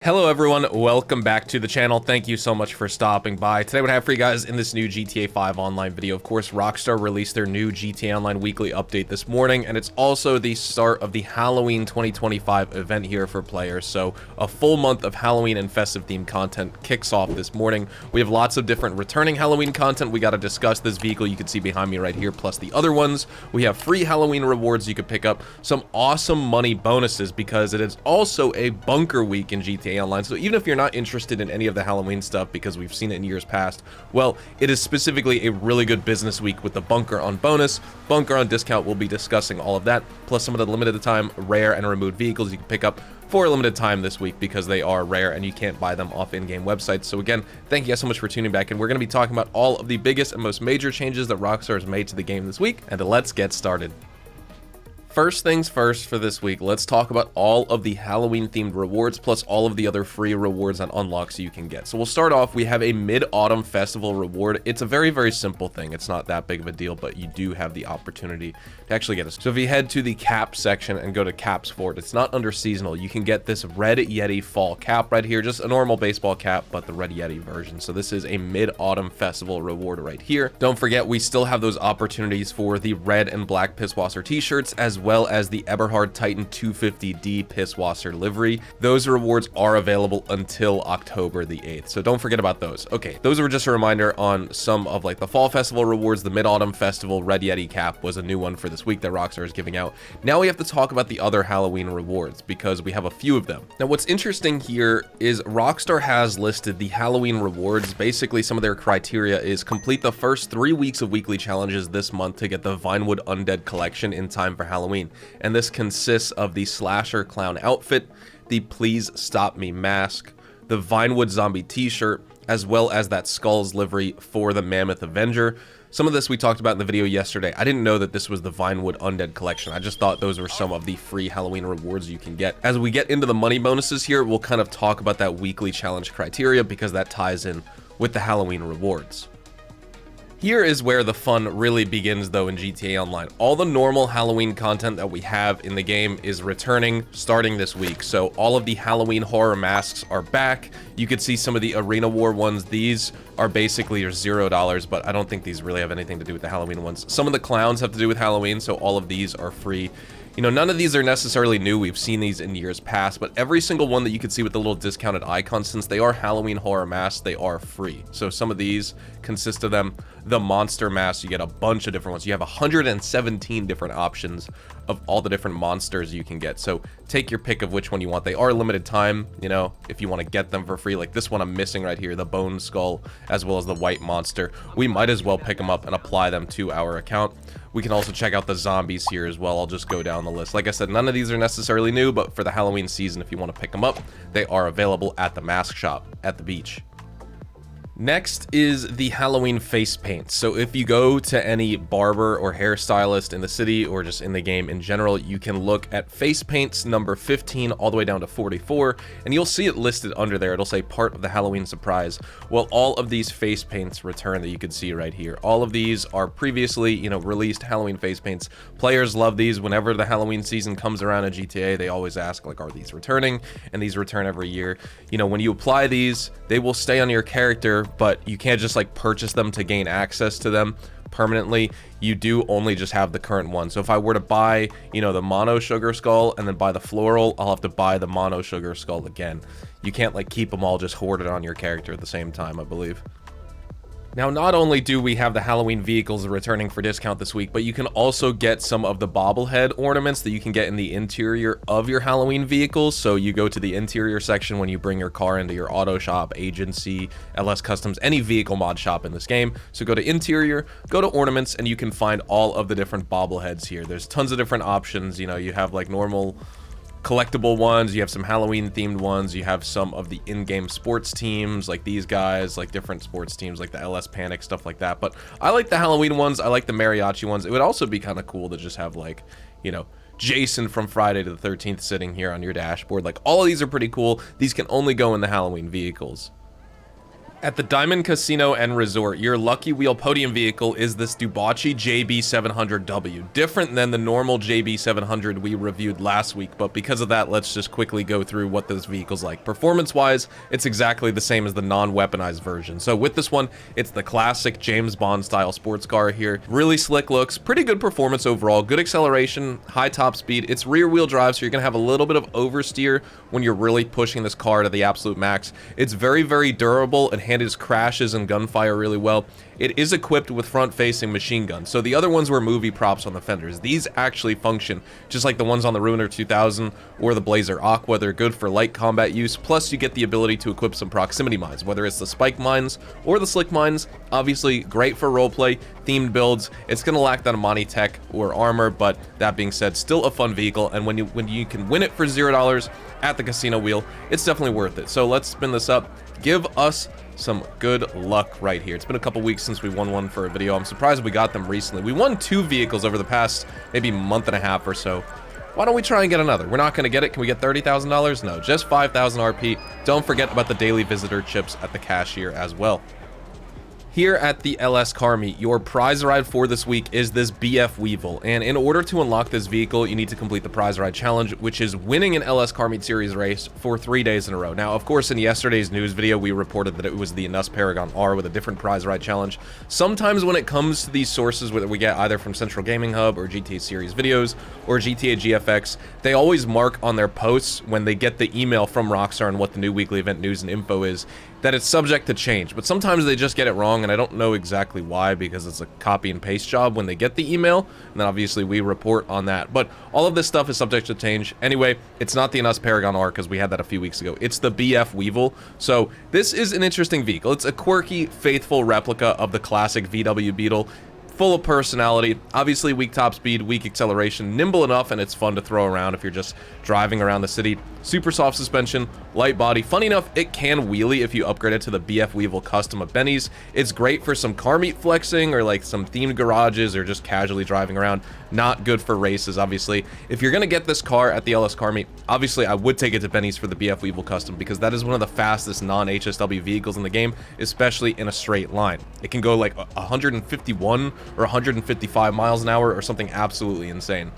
Hello everyone, welcome back to the channel. Thank you so much for stopping by. Today what I have for you guys in this new GTA 5 Online video, of course, Rockstar released their new GTA Online weekly update this morning, and it's also the start of the Halloween 2025 event here for players. So a full month of Halloween and festive themed content kicks off this morning. We have lots of different returning Halloween content. We got to discuss this vehicle you can see behind me right here, plus the other ones. We have free Halloween rewards you could pick up, some awesome money bonuses because it is also a bunker week in GTA Online. So even if you're not interested in any of the Halloween stuff because we've seen it in years past, well, it is specifically a really good business week with the bunker on bonus, bunker on discount. We'll be discussing all of that, plus some of the limited time rare and removed vehicles you can pick up for a limited time this week because they are rare and you can't buy them off in-game websites. So again, thank you guys so much for tuning back, and we're going to be talking about all of the biggest and most major changes that Rockstar has made to the game this week, and let's get started. First things first for this week, let's talk about all of the Halloween themed rewards plus all of the other free rewards and unlocks you can get. So we'll start off, we have a mid-autumn festival reward. It's a very, very simple thing. It's not that big of a deal, but you do have the opportunity to actually get it. So if you head to the cap section and go to caps for it, it's not under seasonal. You can get this Red Yeti fall cap right here, just a normal baseball cap, but the Red Yeti version. So this is a mid-autumn festival reward right here. Don't forget, we still have those opportunities for the red and black Pisswasser t-shirts, as well as the Eberhard Titan 250D Pisswasser livery. Those rewards are available until October the 8th, so don't forget about those. Okay, those were just a reminder on some of like the fall festival rewards. The mid-autumn festival Red Yeti cap was a new one for this week that Rockstar is giving out. Now we have to talk about the other Halloween rewards because we have a few of them. Now what's interesting here is Rockstar has listed the Halloween rewards. Basically, some of their criteria is complete the first 3 weeks of weekly challenges this month to get the Vinewood Undead collection in time for Halloween. And this consists of the Slasher Clown outfit, the Please Stop Me mask, the Vinewood Zombie t-shirt, as well as that Skulls livery for the Mammoth Avenger. Some of this we talked about in the video yesterday. I didn't know that this was the Vinewood Undead collection. I just thought those were some of the free Halloween rewards you can get. As we get into the money bonuses here, we'll kind of talk about that weekly challenge criteria because that ties in with the Halloween rewards. Here is where the fun really begins though in GTA Online. All the normal Halloween content that we have in the game is returning starting this week. So all of the Halloween horror masks are back. You could see some of the Arena War ones. These are basically your $0, but I don't think these really have anything to do with the Halloween ones. Some of the clowns have to do with Halloween, so all of these are free. You know, none of these are necessarily new. We've seen these in years past, but every single one that you can see with the little discounted icon, since they are Halloween horror masks, they are free. So some of these consist of them. The monster mask, you get a bunch of different ones. You have 117 different options of all the different monsters you can get. So take your pick of which one you want. They are limited time, you know, if you want to get them for free. Like this one I'm missing right here, the Bone Skull, as well as the White Monster. We might as well pick them up and apply them to our account. We can also check out the zombies here as well. I'll just go down the list. Like I said, none of these are necessarily new, but for the Halloween season, if you want to pick them up, they are available at the mask shop at the beach. Next is the Halloween face paint. So if you go to any barber or hairstylist in the city or just in the game in general, you can look at face paints number 15 all the way down to 44, and you'll see it listed under there. It'll say part of the Halloween surprise. Well, all of these face paints return that you can see right here. All of these are previously, you know, released Halloween face paints. Players love these. Whenever the Halloween season comes around in GTA, they always ask, like, are these returning? And these return every year. You know, when you apply these, they will stay on your character, but you can't just like purchase them to gain access to them permanently. You do only just have the current one. So if I were to buy, you know, the mono sugar skull and then buy the floral, I'll have to buy the mono sugar skull again. You can't like keep them all just hoarded on your character at the same time, I believe. Now, not only do we have the Halloween vehicles returning for discount this week, but you can also get some of the bobblehead ornaments that you can get in the interior of your Halloween vehicles. So you go to the interior section when you bring your car into your auto shop, agency, LS Customs, any vehicle mod shop in this game. So go to interior, go to ornaments, and you can find all of the different bobbleheads here. There's tons of different options. You know, you have like normal collectible ones, you have some Halloween themed ones, you have some of the in-game sports teams like these guys, like different sports teams like the LS Panic, stuff like that. But I like the Halloween ones, I like the mariachi ones. It would also be kind of cool to just have like, you know, Jason from Friday the 13th sitting here on your dashboard. Like all of these are pretty cool. These can only go in the Halloween vehicles. At the Diamond Casino and Resort, your lucky wheel podium vehicle is this Dubachi JB700W. Different than the normal JB700 we reviewed last week, but because of that, let's just quickly go through what this vehicle's like. Performance-wise, it's exactly the same as the non-weaponized version. So with this one, it's the classic James Bond-style sports car here. Really slick looks, pretty good performance overall, good acceleration, high top speed. It's rear-wheel drive, so you're gonna have a little bit of oversteer when you're really pushing this car to the absolute max. It's very, very durable and handles crashes and gunfire really well. It is equipped with front-facing machine guns, so the other ones were movie props on the fenders. These actually function just like the ones on the Ruiner 2000 or the Blazer Aqua. They're good for light combat use, plus you get the ability to equip some proximity mines, whether it's the spike mines or the slick mines. Obviously, great for roleplay, themed builds. It's going to lack that Amani tech or armor, but that being said, still a fun vehicle, and when you can win it for $0 at the casino wheel, it's definitely worth it. So let's spin this up. Give us some good luck right here. It's been a couple weeks since we won one for a video. I'm surprised we got them recently. We won 2 vehicles over the past maybe month and a half or so. Why don't we try and get another? We're not going to get it. Can we get $30,000? No, just 5,000 RP. Don't forget about the daily visitor chips at the cashier as well. Here at the LS Car Meet, your prize ride for this week is this BF Weevil, and in order to unlock this vehicle, you need to complete the prize ride challenge, which is winning an LS Car Meet Series race for 3 days in a row. Now, of course, in yesterday's news video, we reported that it was the ANUS Paragon R with a different prize ride challenge. Sometimes when it comes to these sources that we get either from Central Gaming Hub or GTA Series videos or GTA GFX, they always mark on their posts when they get the email from Rockstar and what the new weekly event news and info is, that it's subject to change, but sometimes they just get it wrong, and I don't know exactly why, because it's a copy and paste job when they get the email, and then obviously we report on that. But all of this stuff is subject to change. Anyway, it's not the ANUS Paragon R, because we had that a few weeks ago. It's the BF Weevil. So this is an interesting vehicle. It's a quirky, faithful replica of the classic VW Beetle, full of personality, obviously weak top speed, weak acceleration, nimble enough, and it's fun to throw around if you're just driving around the city. Super soft suspension, light body. Funny enough, it can wheelie if you upgrade it to the BF Weevil Custom at Benny's. It's great for some car meet flexing or like some themed garages or just casually driving around. Not good for races, obviously. If you're gonna get this car at the LS Car Meet, obviously I would take it to Benny's for the BF Weevil Custom, because that is one of the fastest non-HSW vehicles in the game, especially in a straight line. It can go like 151 or 155 miles an hour or something absolutely insane.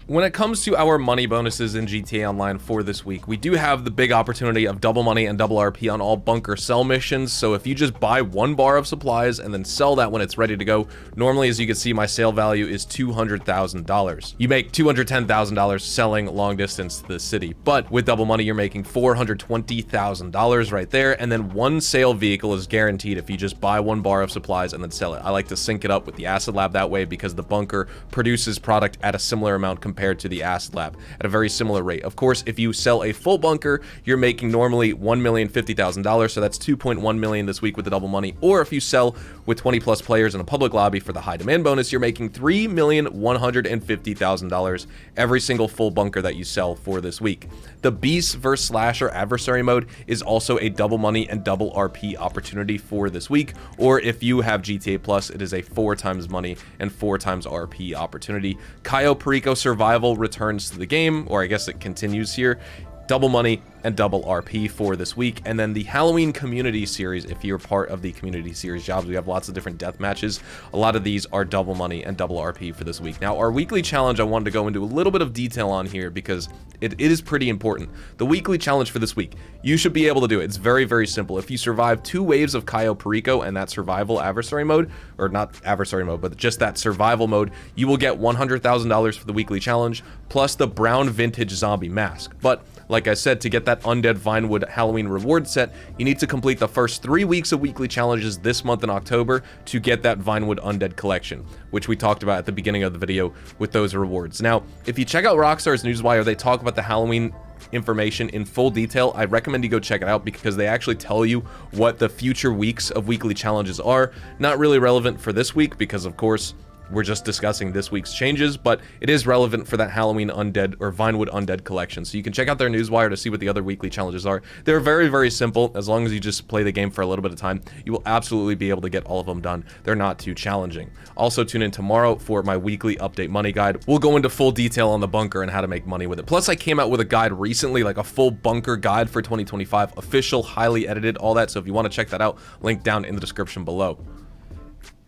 When it comes to our money bonuses in GTA Online for this week, we do have the big opportunity of double money and double RP on all bunker sell missions. So if you just buy 1 bar of supplies and then sell that when it's ready to go, normally, as you can see, my sale value is $200,000. You make $210,000 selling long distance to the city, but with double money, you're making $420,000 right there. And then 1 sale vehicle is guaranteed if you just buy 1 bar of supplies and then sell it. I like to sync it up with the Acid Lab that way, because the bunker produces product at a similar amount compared to the Acid Lab at a very similar rate. Of course, if you sell a full bunker, you're making normally $1,050,000, so that's $2.1 million this week with the double money. Or if you sell with 20 plus players in a public lobby for the high demand bonus, you're making $3,150,000 every single full bunker that you sell for this week. The Beast vs Slasher adversary mode is also a double money and double RP opportunity for this week, or if you have GTA Plus, it is a 4 times money and 4 times RP opportunity. Cayo Perico Survival returns to the game, or I guess it continues here. Double money and double RP for this week. And then the Halloween Community Series, if you're part of the Community Series jobs, we have lots of different death matches. A lot of these are double money and double RP for this week. Now, our weekly challenge, I wanted to go into a little bit of detail on here because it is pretty important. The weekly challenge for this week, you should be able to do it. It's very, very simple. If you survive 2 waves of Cayo Perico and that survival adversary mode, or not adversary mode, but just that survival mode, you will get $100,000 for the weekly challenge, plus the brown vintage zombie mask. But like I said, to get that Undead Vinewood Halloween reward set, you need to complete the first 3 weeks of weekly challenges this month in October to get that Vinewood Undead collection, which we talked about at the beginning of the video with those rewards. Now, if you check out Rockstar's Newswire, they talk about the Halloween information in full detail. I recommend you go check it out because they actually tell you what the future weeks of weekly challenges are. Not really relevant for this week because, of course, we're just discussing this week's changes, but it is relevant for that Halloween Undead or Vinewood Undead collection. So you can check out their newswire to see what the other weekly challenges are. They're very, very simple. As long as you just play the game for a little bit of time, you will absolutely be able to get all of them done. They're not too challenging. Also, tune in tomorrow for my weekly update money guide. We'll go into full detail on the bunker and how to make money with it. Plus, I came out with a guide recently, like a full bunker guide for 2025, official, highly edited, all that. So if you want to check that out, link down in the description below.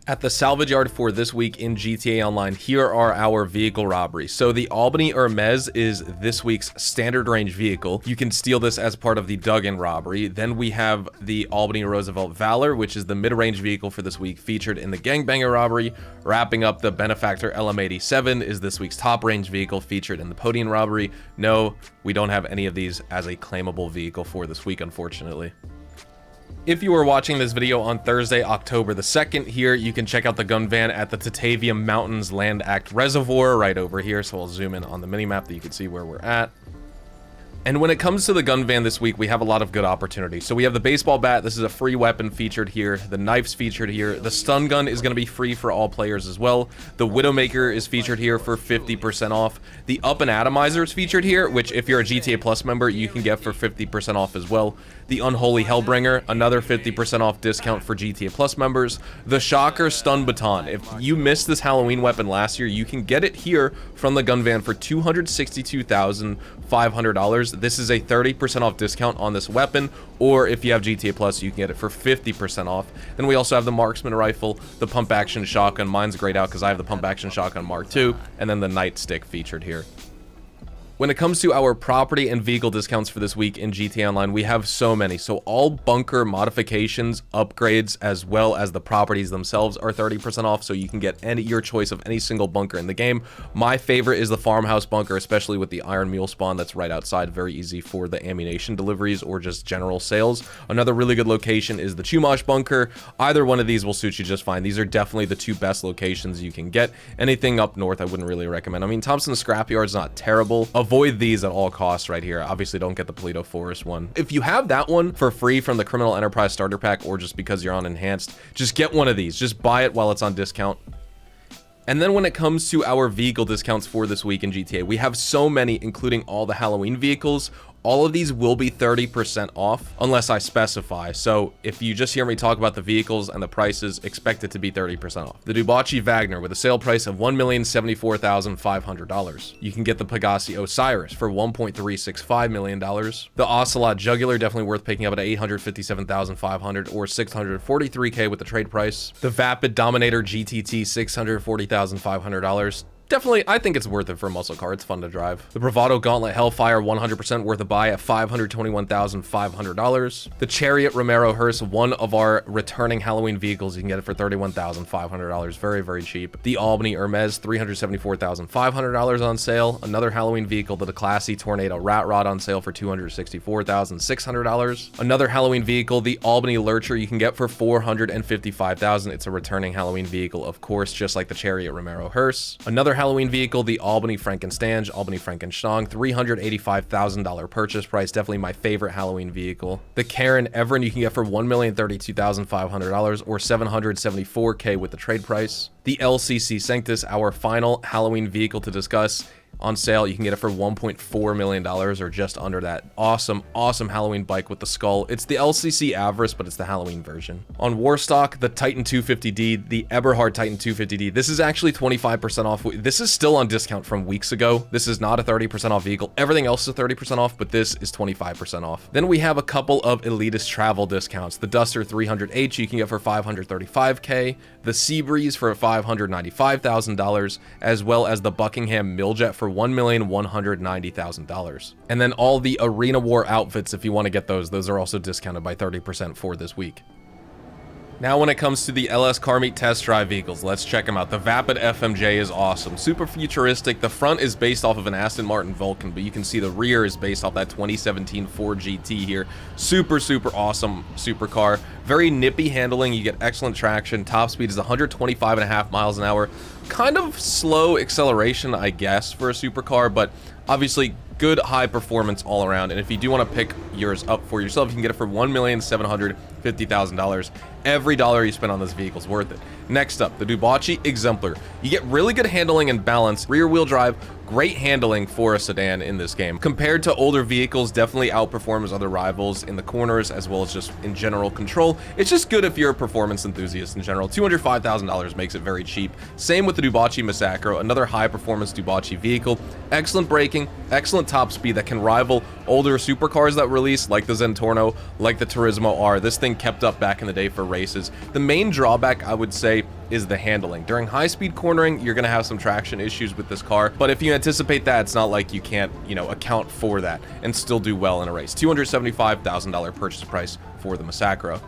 At the salvage yard for this week in GTA Online, here are our vehicle robberies. So the Albany Hermes is this week's standard range vehicle. You can steal this as part of the Duggan robbery. Then we have the Albany Roosevelt Valor, which is the mid-range vehicle for this week, featured in the Gangbanger robbery. Wrapping up, the Benefactor LM87 is this week's top range vehicle, featured in the Podium robbery. No, we don't have any of these as a claimable vehicle for this week, unfortunately. If you are watching this video on Thursday, October the 2nd, here you can check out the gun van at the Tatavia Mountains Land Act Reservoir right over here. So I'll zoom in on the mini map that you can see where we're at. And when it comes to the gun van this week, we have a lot of good opportunities. So we have the baseball bat. This is a free weapon featured here. The knife's featured here. The stun gun is going to be free for all players as well. The Widowmaker is featured here for 50% off. The Up and Atomizer is featured here, which if you're a GTA Plus member, you can get for 50% off as well. The Unholy Hellbringer, another 50% off discount for GTA Plus members. The Shocker Stun Baton. If you missed this Halloween weapon last year, you can get it here from the gun van for $262,500. This is a 30% off discount on this weapon, or if you have GTA Plus, you can get it for 50% off. Then we also have the Marksman Rifle, the Pump Action Shotgun. Mine's grayed out because I have the Pump Action Shotgun Mark II, and then the Nightstick featured here. When it comes to our property and vehicle discounts for this week in GTA Online, we have so many. So all bunker modifications, upgrades, as well as the properties themselves are 30% off. So you can get your choice of any single bunker in the game. My favorite is the farmhouse bunker, especially with the Iron Mule spawn that's right outside. Very easy for the ammunition deliveries or just general sales. Another really good location is the Chumash bunker. Either one of these will suit you just fine. These are definitely the two best locations you can get. Anything up north, I wouldn't really recommend. I mean, Thompson's Scrapyard's not terrible. Avoid these at all costs right here. Obviously, don't get the Polito Forest one. If you have that one for free from the Criminal Enterprise Starter Pack, or just because you're on Enhanced, just get one of these. Just buy it while it's on discount. And then when it comes to our vehicle discounts for this week in GTA, we have so many, including all the Halloween vehicles. All of these will be 30% off unless I specify. So if you just hear me talk about the vehicles and the prices, expect it to be 30% off. The Dubocci Wagner with a sale price of $1,074,500. You can get the Pegassi Osiris for $1.365 million. The Ocelot Jugular, definitely worth picking up at $857,500 or $643K with the trade price. The Vapid Dominator GTT, $640,500. Definitely, I think it's worth it for a muscle car. It's fun to drive. The Bravado Gauntlet Hellfire, 100% worth a buy at $521,500. The Chariot Romero Hearse, one of our returning Halloween vehicles. You can get it for $31,500. Very, very cheap. The Albany Hermes, $374,500 on sale. Another Halloween vehicle, the Classy Tornado Rat Rod, on sale for $264,600. Another Halloween vehicle, the Albany Lurcher, you can get for $455,000. It's a returning Halloween vehicle, of course, just like the Chariot Romero Hearse. Another Halloween vehicle, the Albany Frankenstange, Albany Frankenstong, $385,000 purchase price. Definitely my favorite Halloween vehicle. The Karen Everin, you can get for $1,032,500 or $774K with the trade price. The LCC Sanctus, our final Halloween vehicle to discuss, on sale. You can get it for $1.4 million or just under that. Awesome, awesome Halloween bike with the skull. It's the LCC Avarice, but it's the Halloween version. On Warstock, the Titan 250D, the Eberhard Titan 250D. This is actually 25% off. This is still on discount from weeks ago. This is not a 30% off vehicle. Everything else is 30% off, but this is 25% off. Then we have a couple of elitist travel discounts. The Duster 300H you can get for $535K. The Seabreeze for $595,000, as well as the Buckingham Milljet for $1,190,000. And then all the Arena War outfits, if you want to get those are also discounted by 30% for this week. Now when it comes to the LS Car Meet test drive vehicles, let's check them out. The Vapid FMJ is awesome. Super futuristic. The front is based off of an Aston Martin Vulcan, but you can see the rear is based off that 2017 Ford GT here. Super, super awesome supercar. Very nippy handling. You get excellent traction. Top speed is 125.5 miles an hour. Kind of slow acceleration, I guess, for a supercar, but obviously good high performance all around. And if you do want to pick yours up for yourself, you can get it for $1,750,000. Every dollar you spend on this vehicle is worth it. Next up, the Dubachi Exemplar. You get really good handling and balance, rear wheel drive, great handling for a sedan in this game. Compared to older vehicles, definitely outperforms other rivals in the corners as well as just in general control. It's just good if you're a performance enthusiast in general. $205,000 makes it very cheap. Same with the Dubachi Massacro, another high performance Dubachi vehicle. Excellent braking, excellent top speed that can rival older supercars that release, like the Zentorno, like the Turismo R. This thing kept up back in the day for races. The main drawback, I would say, is the handling. During high-speed cornering, you're going to have some traction issues with this car, but if you anticipate that, it's not like you can't, account for that and still do well in a race. $275,000 purchase price for the Massacro.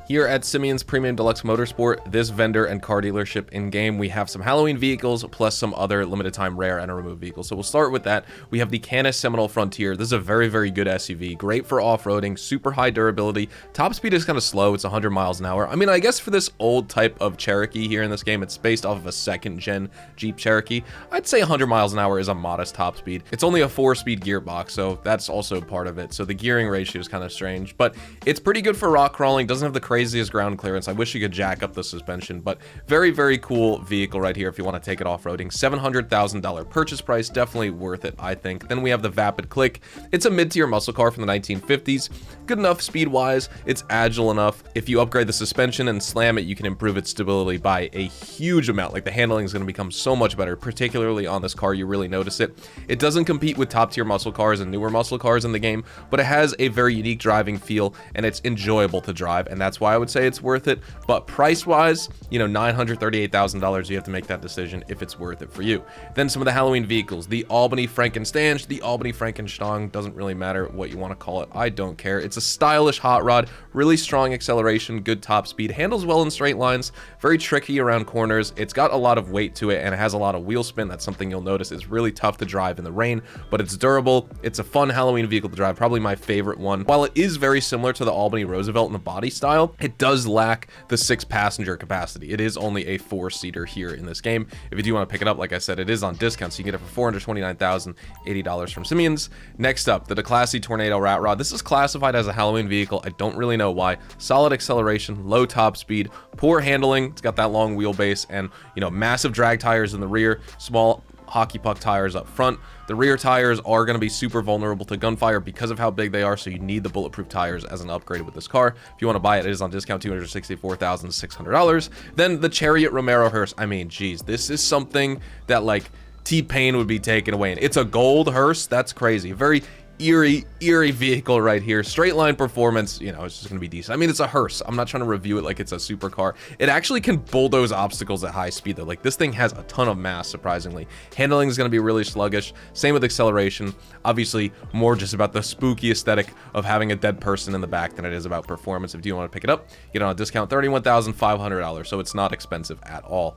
Here at Simeon's Premium Deluxe Motorsport, this vendor and car dealership in-game, we have some Halloween vehicles plus some other limited time rare and removed vehicles. So we'll start with that. We have the Canis Seminole Frontier. This is a very, very good SUV. Great for off-roading, super high durability. Top speed is kind of slow. It's 100 miles an hour. I mean, I guess for this old type of Cherokee here in this game, it's based off of a second-gen Jeep Cherokee. I'd say 100 miles an hour is a modest top speed. It's only a 4-speed gearbox, so that's also part of it. So the gearing ratio is kind of strange, but it's pretty good for rock crawling. Doesn't have the craziest ground clearance. I wish you could jack up the suspension, but very, very cool vehicle right here if you want to take it off-roading. $700,000 purchase price, definitely worth it, I think. Then we have the Vapid Click. It's a mid-tier muscle car from the 1950s. Good enough speed-wise. It's agile enough. If you upgrade the suspension and slam it, you can improve its stability by a huge amount. Like, the handling is going to become so much better, particularly on this car. You really notice it. It doesn't compete with top-tier muscle cars and newer muscle cars in the game, but it has a very unique driving feel, and it's enjoyable to drive, and that's why I would say it's worth it. But price-wise, $938,000, you have to make that decision if it's worth it for you. Then some of the Halloween vehicles, the Albany Frankenstange, the Albany Frankenstang, doesn't really matter what you want to call it. I don't care. It's a stylish hot rod, really strong acceleration, good top speed, handles well in straight lines, very tricky around corners. It's got a lot of weight to it, and it has a lot of wheel spin. That's something you'll notice is really tough to drive in the rain, but it's durable. It's a fun Halloween vehicle to drive, probably my favorite one. While it is very similar to the Albany Roosevelt in the body style, it does lack the 6-passenger capacity. It is only a 4-seater here in this game. If you do want to pick it up, like I said, it is on discount, so you can get it for $429,080 from Simeon's. Next up, the DeClassy Tornado Rat Rod. This is classified as a Halloween vehicle. I don't really know why. Solid acceleration, low top speed, poor handling. It's got that long wheelbase and, massive drag tires in the rear, small hockey puck tires up front. The rear tires are going to be super vulnerable to gunfire because of how big they are, so you need the bulletproof tires as an upgrade with this car. If you want to buy it, it is on discount, $264,600. Then the Chariot Romero hearse. I mean, geez, this is something that, like, T-Pain would be taken away in. It's a gold hearse. That's crazy. Very eerie vehicle right here. Straight line performance, it's just gonna be decent. I mean, it's a hearse. I'm not trying to review it like it's a supercar. It actually can bulldoze obstacles at high speed though. Like, this thing has a ton of mass, surprisingly. Handling is gonna be really sluggish. Same with acceleration. Obviously, more just about the spooky aesthetic of having a dead person in the back than it is about performance. If you want to pick it up, get it on a discount, $31,500, so it's not expensive at all.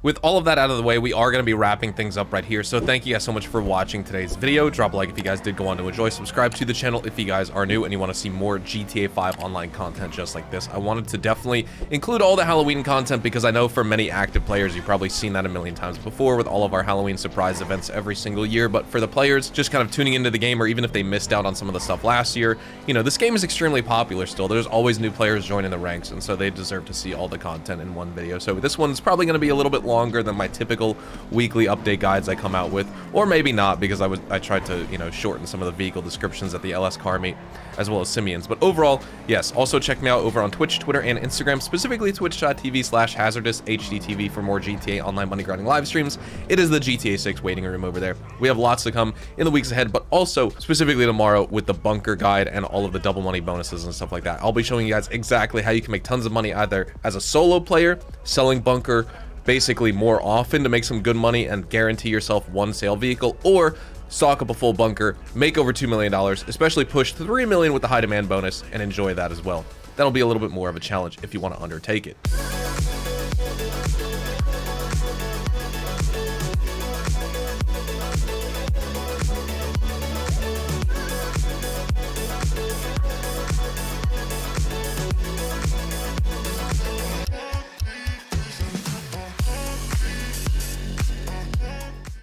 With all of that out of the way, we are going to be wrapping things up right here. So thank you guys so much for watching today's video. Drop a like if you guys did go on to enjoy. Subscribe to the channel if you guys are new and you want to see more GTA 5 online content just like this. I wanted to definitely include all the Halloween content because I know for many active players, you've probably seen that a million times before with all of our Halloween surprise events every single year. But for the players just kind of tuning into the game, or even if they missed out on some of the stuff last year, this game is extremely popular still. There's always new players joining the ranks, and so they deserve to see all the content in one video. So this one's probably going to be a little bit longer than my typical weekly update guides I come out with, or maybe not, because I tried to shorten some of the vehicle descriptions at the LS car meet as well as Simeon's. But overall, yes, also check me out over on Twitch, Twitter, and Instagram, specifically twitch.tv/hazardoushdtv for more GTA Online money grinding live streams. It is the GTA 6 waiting room over there. We have lots to come in the weeks ahead, but also specifically tomorrow with the bunker guide and all of the double money bonuses and stuff like that. I'll be showing you guys exactly how you can make tons of money either as a solo player, selling bunker basically more often to make some good money and guarantee yourself one sale vehicle, or stock up a full bunker, make over $2 million, especially push $3 million with the high demand bonus, and enjoy that as well. That'll be a little bit more of a challenge if you want to undertake it.